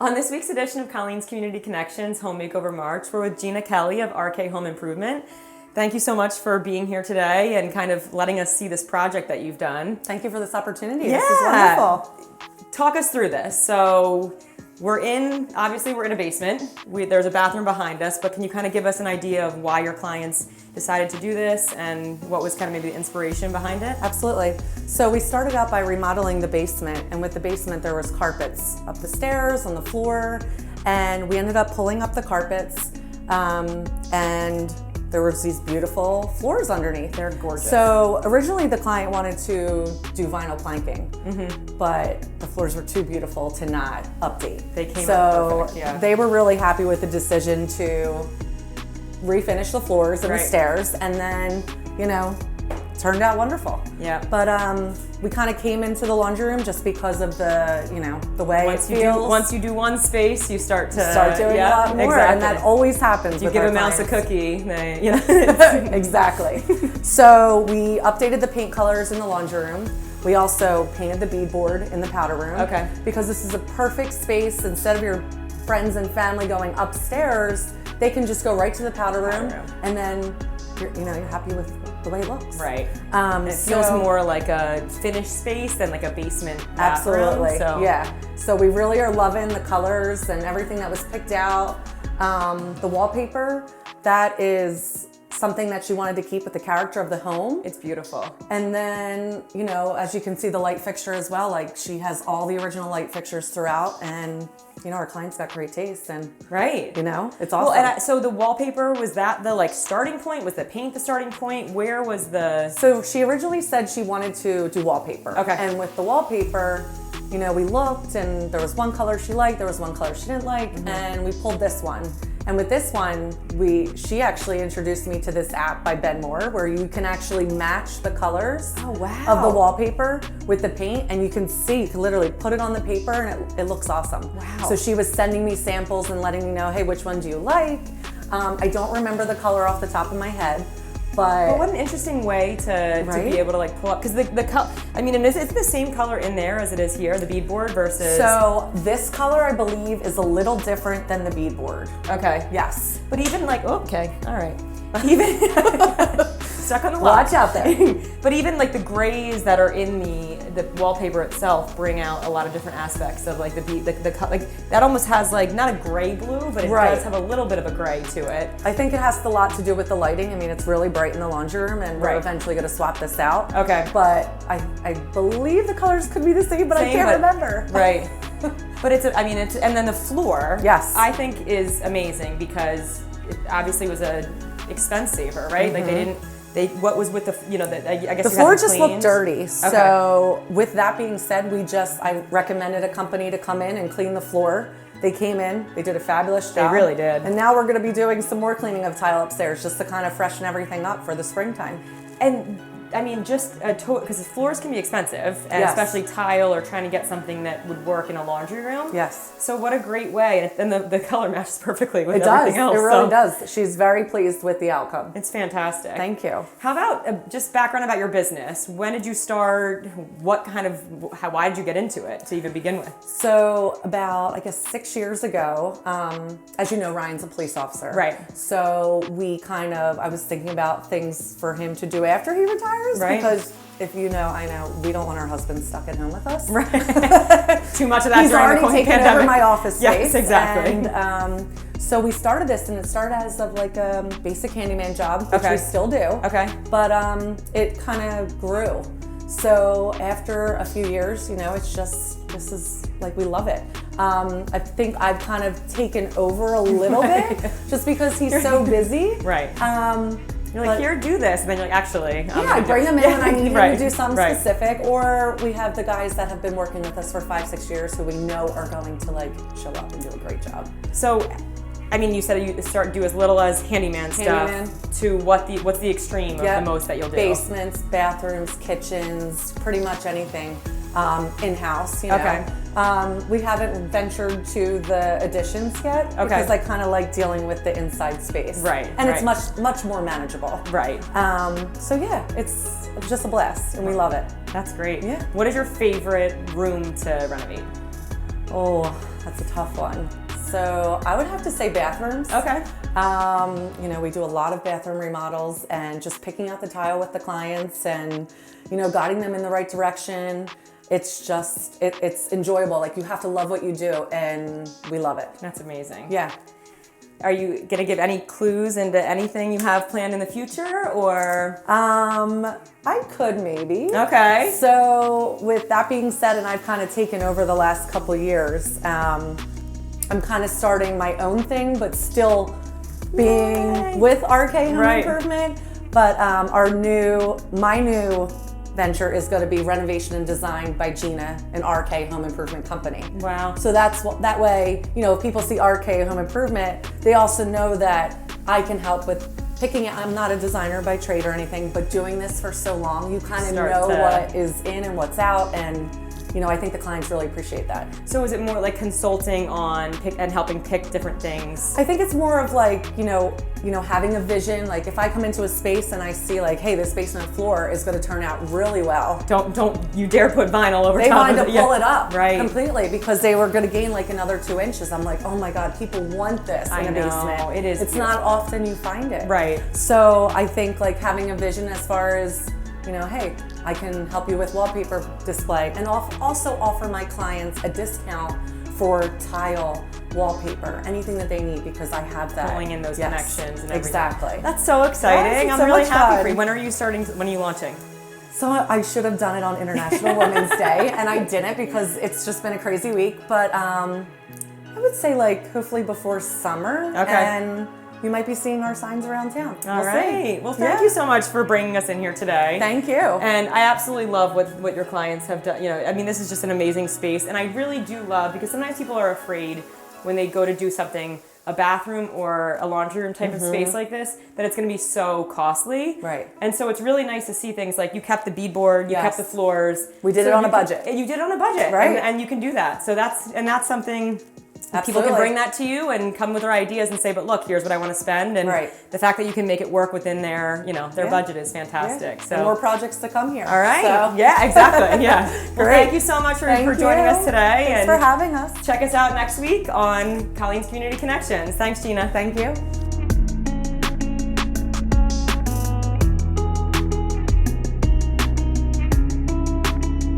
On this week's edition of Colleen's Community Connections Home Makeover March, we're with Gina Kelly of RK Home Improvement. Thank you so much for being here today and kind of letting us see this project that you've done. Thank you for this opportunity. Yeah. This is wonderful. Talk us through this. So obviously we're in a basement. There's a bathroom behind us, but can you kind of give us an idea of why your clients decided to do this and what was kind of maybe the inspiration behind it? Absolutely. So we started out by remodeling the basement, and with the basement there was carpets up the stairs, on the floor, and we ended up pulling up the carpets, and there was these beautiful floors underneath. They're gorgeous. So originally the client wanted to do vinyl planking, but the floors were too beautiful to not update. They came out perfect, yeah. They were really happy with the decision to refinish the floors and the stairs, and then, turned out wonderful. Yeah. But we kind of came into the laundry room just because of the way it feels. Once you do one space, you start doing a lot more, exactly. and that always happens. You with give our a mouse clients. a cookie, Exactly. So we updated the paint colors in the laundry room. We also painted the beadboard in the powder room. Okay. Because this is a perfect space. Instead of your friends and family going upstairs, they can just go right to the powder room. And then you're happy with the way it looks. Right. It feels more like a finished space than like a basement bathroom. Absolutely. So. Yeah. So we really are loving the colors and everything that was picked out. The wallpaper, that is something that she wanted to keep with the character of the home. It's beautiful. And then, as you can see, the light fixture as well, like she has all the original light fixtures throughout, and our clients got great taste, and right. It's awesome. Well, and so the wallpaper, was that the starting point? Was the paint the starting point? Where was the... So she originally said she wanted to do wallpaper. Okay. And with the wallpaper, we looked, and there was one color she liked, there was one color she didn't like, and we pulled this one. And with this one, she actually introduced me to this app by Ben Moore, where you can actually match the colors of the wallpaper with the paint, and you can literally put it on the paper, and it looks awesome. Wow. So she was sending me samples and letting me know, hey, which one do you like? I don't remember the color off the top of my head. But what an interesting way to be able to pull up, because the color, it's the same color in there as it is here, the beadboard versus... So this color, I believe, is a little different than the beadboard. Okay. Yes. But even okay, all right. Even stuck on the wall. Watch out there. But even the grays that are in the wallpaper itself bring out a lot of different aspects of the that almost has not a gray blue, but it does have a little bit of a gray to it. I think it has a lot to do with the lighting. It's really bright in the laundry room, and we're eventually going to swap this out. Okay. But I believe the colors could be the same, but I can't remember. Right. But and then the floor, yes, I think is amazing because it obviously was a expense saver, right? What was with I guess the floor just looked dirty. Okay. So with that being said, I recommended a company to come in and clean the floor. They came in, they did a fabulous job. They really did. And now we're going to be doing some more cleaning of tile upstairs just to kind of freshen everything up for the springtime. And because floors can be expensive, and especially tile or trying to get something that would work in a laundry room. Yes. So what a great way, and the color matches perfectly with everything else. It really does. She's very pleased with the outcome. It's fantastic. Thank you. How about just background about your business? When did you start? Why did you get into it to even begin with? So about, 6 years ago, as you know, Ryan's a police officer. Right. So I was thinking about things for him to do after he retires. Right. Because if you know, I know, we don't want our husbands stuck at home with us. Right. Too much of that He's during the already taken pandemic. over my office space. Yes, exactly. And so we started this, and it started as a basic handyman job, which we still do. Okay. But it kind of grew. So after a few years, this is we love it. I think I've kind of taken over a little bit just because he's so busy. Right. You're here, do this, and then you're actually... I bring him in when I need him to do something specific, or we have the guys that have been working with us for 5-6 years who we know are going to show up and do a great job. So, you said you do as little as handyman stuff to what's the extreme of the most that you'll do? Basements, bathrooms, kitchens, pretty much anything in-house, Okay. We haven't ventured to the additions yet because I kind of like dealing with the inside space. Right. And it's much more manageable. Right. So yeah, it's just a blast, and we love it. That's great. Yeah. What is your favorite room to renovate? Oh, that's a tough one. So I would have to say bathrooms. Okay. You know, we do a lot of bathroom remodels and just picking out the tile with the clients and, you know, guiding them in the right direction. It's just, it's enjoyable. Like, you have to love what you do, and we love it. That's amazing. Yeah. Are you gonna give any clues into anything you have planned in the future, or? I could maybe. Okay. So with that being said, and I've kind of taken over the last couple of years, I'm kind of starting my own thing, but still being Yay. with RK Home Right. Improvement. But my new venture is going to be renovation and design by Gina and RK Home Improvement Company. Wow. So that way, you know, if people see RK Home Improvement, they also know that I can help with picking it. I'm not a designer by trade or anything, but doing this for so long, you kind of know what is in and what's out, and you know, I think the clients really appreciate that. So is it more like consulting on and helping pick different things? I think it's more of like, you know, having a vision. Like, if I come into a space and I see like, hey, this basement floor is going to turn out really well. Don't you dare put vinyl over They top wanted of to it. pull it up Right. completely because they were going to gain like another 2 inches. I'm like, oh my God, people want this in a basement. It is It's not often you find it. Right. So I think like having a vision as far as, you know, hey, I can help you with wallpaper display, and also offer my clients a discount for tile, wallpaper, anything that they need, because I have that. Pulling in those connections and everything. Exactly. That's so exciting. Yes, it's I'm so really much happy fun. for you. When are you launching? So I should have done it on International Women's Day, and I didn't because it's just been a crazy week. But I would say like hopefully before summer. Okay. And you might be seeing our signs around town. All We'll right. see. Well, thank you so much for bringing us in here today. Thank you. And I absolutely love what your clients have done. You know, I mean, this is just an amazing space, and I really do love, because sometimes people are afraid when they go to do something, a bathroom or a laundry room type of space like this, that it's going to be so costly. Right. And so it's really nice to see things like you kept the beadboard, you kept the floors. We did it on a budget. You did it on a budget, right? And you can do that. So that's something. People Absolutely. can bring that to you and come with their ideas and say, but look, here's what I want to spend. And the fact that you can make it work within their budget is fantastic. Yeah. So and more projects to come here. all right. So. Yeah, exactly. Yeah. Well, Great. thank you so much for joining us today. Thanks and for having us. check us out next week on Colleen's Community Connections. Thanks, Gina. Thank you.